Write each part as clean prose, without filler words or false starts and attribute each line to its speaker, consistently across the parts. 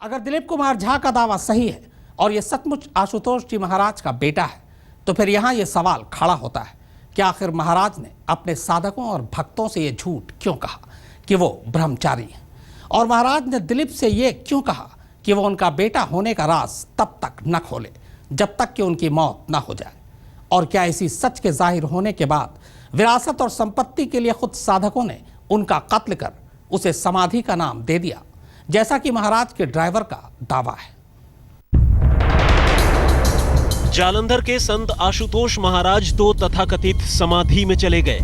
Speaker 1: अगर दिलीप कुमार झा का दावा सही है और ये सचमुच आशुतोष जी महाराज का बेटा है तो फिर यहाँ ये सवाल खड़ा होता है कि आखिर महाराज ने अपने साधकों और भक्तों से ये झूठ क्यों कहा कि वो ब्रह्मचारी हैं, और महाराज ने दिलीप से ये क्यों कहा कि वो उनका बेटा होने का राज तब तक न खोले जब तक कि उनकी मौत न हो जाए। और क्या इसी सच के जाहिर होने के बाद विरासत और संपत्ति के लिए खुद साधकों ने उनका कत्ल कर उसे समाधि का नाम दे दिया, जैसा कि महाराज के ड्राइवर का दावा है।
Speaker 2: जालंधर के संत आशुतोष महाराज तो तथाकथित समाधि में चले गए,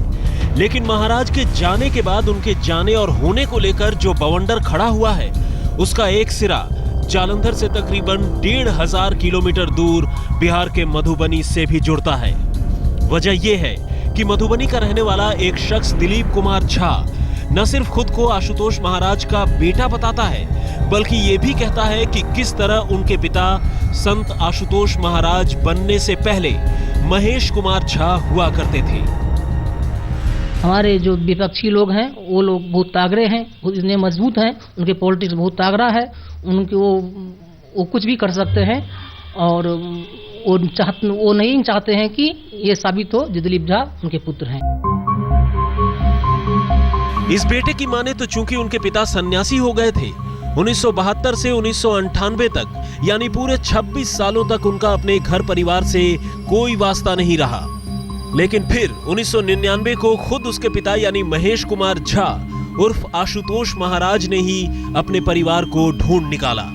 Speaker 2: लेकिन महाराज के जाने के बाद उनके जाने और होने को लेकर जो बवंडर खड़ा हुआ है उसका एक सिरा जालंधर से तकरीबन 1500 किलोमीटर दूर बिहार के मधुबनी से भी जुड़ता है। वजह यह है कि मधुबनी का रहने वाला एक शख्स दिलीप कुमार झा न सिर्फ खुद को आशुतोष महाराज का बेटा बताता है, बल्कि ये भी कहता है कि किस तरह उनके पिता संत आशुतोष महाराज बनने से पहले महेश कुमार झा हुआ करते थे।
Speaker 3: हमारे जो विपक्षी लोग हैं वो लोग बहुत तागड़े हैं, इतने मजबूत हैं, उनके पॉलिटिक्स बहुत तागड़ा है, उनके वो कुछ भी कर सकते हैं और वो नहीं चाहते हैं कि ये साबित हो दिलीप झा उनके पुत्र हैं।
Speaker 2: इस बेटे की माने तो चूंकि उनके पिता सन्यासी हो गए थे, 1972 से 1998 तक यानी पूरे 26 सालों तक उनका अपने घर परिवार से कोई वास्ता नहीं रहा। लेकिन फिर 1999 को खुद उसके पिता यानी महेश कुमार झा उर्फ आशुतोष महाराज ने ही अपने परिवार को ढूंढ निकाला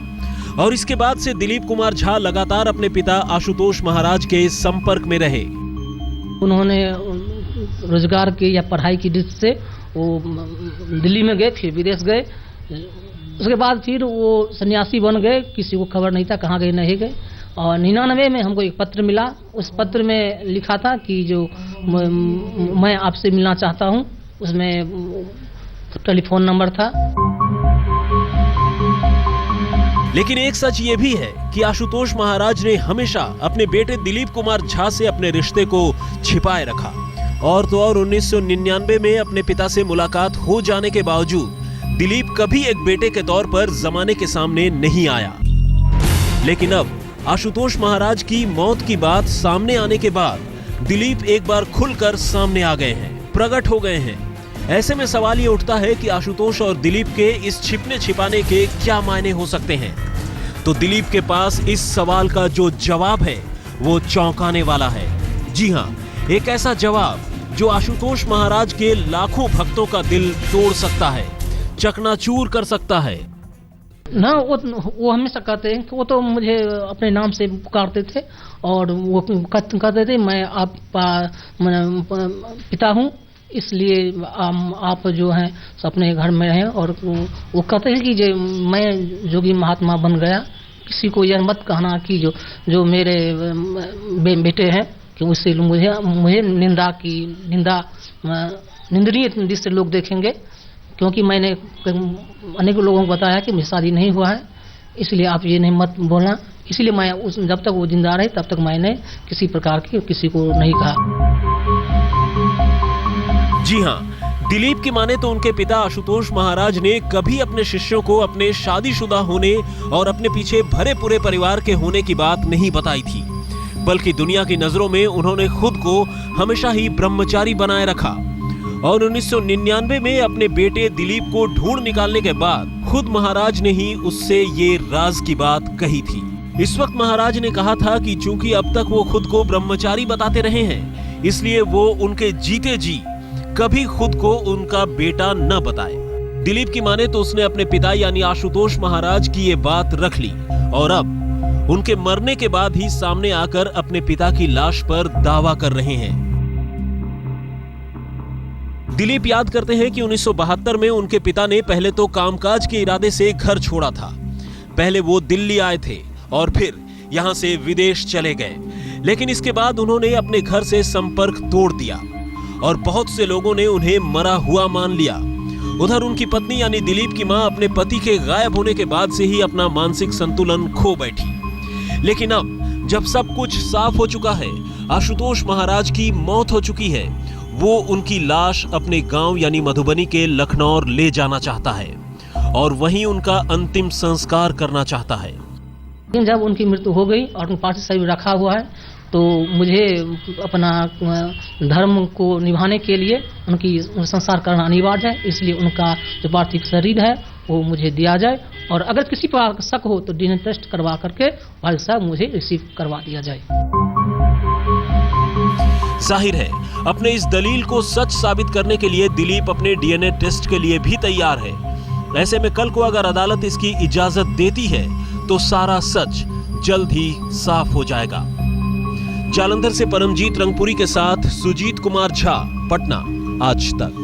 Speaker 2: और इसके बाद से दिलीप कुमार झा लगातार अपने पिता आशुतोष महाराज के संपर्क में रहे।
Speaker 3: उन्होंने रोजगार की या पढ़ाई की दृष्टि से वो दिल्ली में गए, फिर विदेश गए, उसके बाद फिर वो सन्यासी बन गए, किसी को खबर नहीं था कहाँ गए नहीं गए। और 99 में हमको एक पत्र मिला, उस पत्र में लिखा था कि जो मैं आपसे मिलना चाहता हूँ, उसमें टेलीफोन नंबर था।
Speaker 2: लेकिन एक सच ये भी है कि आशुतोष महाराज ने हमेशा अपने बेटे दिलीप कुमार झा से अपने रिश्ते को छिपाए रखा और तो और 1999 में अपने पिता से मुलाकात हो जाने के बावजूद दिलीप कभी एक बेटे के तौर पर जमाने के सामने नहीं आया। लेकिन अब आशुतोष महाराज की मौत की बात सामने आने के बाद दिलीप एक बार खुलकर सामने आ गए हैं, प्रकट हो गए हैं। ऐसे में सवाल ये उठता है कि आशुतोष और दिलीप के इस छिपने छिपाने के क्या मायने हो सकते हैं। तो दिलीप के पास इस सवाल का जो जवाब है वो चौंकाने वाला है। जी हाँ, एक ऐसा जवाब जो आशुतोष महाराज के लाखों भक्तों का दिल तोड़ सकता है, चकनाचूर कर सकता है।
Speaker 3: ना वो हमेशा कहते हैं कि वो तो मुझे अपने नाम से पुकारते थे और वो कहते थे मैं आपका पिता हूँ, इसलिए आप जो हैं अपने घर में रहें। और वो कहते हैं कि मैं जोगी महात्मा बन गया, किसी को यह मत कहना कि जो मेरे बेटे हैं कि उससे मुझे निंदनीय दृष्टि से लोग देखेंगे, क्योंकि मैंने अनेक लोगों को बताया कि मुझे शादी नहीं हुआ है, इसलिए आप ये नहीं मत बोलना। इसलिए मैं जब तक वो जिंदा रहे तब तक मैंने किसी प्रकार की किसी को नहीं कहा।
Speaker 2: जी हाँ, दिलीप की माने तो उनके पिता आशुतोष महाराज ने कभी अपने शिष्यों को अपने शादीशुदा होने और अपने पीछे भरे पूरे परिवार के होने की बात नहीं बताई थी, बल्कि दुनिया की नजरों में उन्होंने खुद को हमेशा ही ब्रह्मचारी बनाए रखा। और 1999 में अपने बेटे दिलीप को ढूंढ निकालने के बाद खुद महाराज ने ही उससे ये राज की बात कही थी। इस वक्त महाराज ने कहा था कि चूंकि अब तक वो खुद को ब्रह्मचारी बताते रहे हैं, इसलिए वो उनके जीते जी कभी खुद को उनका बेटा न बताए। दिलीप की माने तो उसने अपने पिता यानी आशुतोष महाराज की ये बात रख ली और अब उनके मरने के बाद ही सामने आकर अपने पिता की लाश पर दावा कर रहे हैं। दिलीप याद करते हैं कि 1972 में उनके पिता ने पहले तो कामकाज के इरादे से घर छोड़ा था। पहले वो दिल्ली आए थे और फिर यहां से विदेश चले गए, लेकिन इसके बाद उन्होंने अपने घर से संपर्क तोड़ दिया और बहुत से लोगों ने उन्हें मरा हुआ मान लिया। उधर उनकी पत्नी यानी दिलीप की मां अपने पति के गायब होने के बाद से ही अपना मानसिक संतुलन खो बैठी। लेकिन अब जब सब कुछ साफ हो चुका है, आशुतोष महाराज की मौत हो चुकी है, वो उनकी लाश अपने गांव यानी मधुबनी के लखनौर ले जाना चाहता है और वहीं उनका अंतिम संस्कार करना चाहता है।
Speaker 3: लेकिन जब उनकी मृत्यु हो गई और पार्थिव शरीर रखा हुआ है, तो मुझे अपना धर्म को निभाने के लिए उनकी संस्कार करना अनिवार्य है। इसलिए उनका जो पार्थिव शरीर है वो मुझे दिया जाए, और अगर किसी पर शक हो तो डीएनए टेस्ट करवा करके भाई साहब मुझे रिसीव करवा दिया जाए।
Speaker 2: जाहिर है अपने इस दलील को सच साबित करने के लिए दिलीप अपने डीएनए टेस्ट के लिए भी तैयार है। ऐसे में कल को अगर अदालत इसकी इजाजत देती है तो सारा सच जल्द ही साफ हो जाएगा। जालंधर से परमजीत रंगपुरी के साथ सुजीत कुमार झा, पटना, आज तक।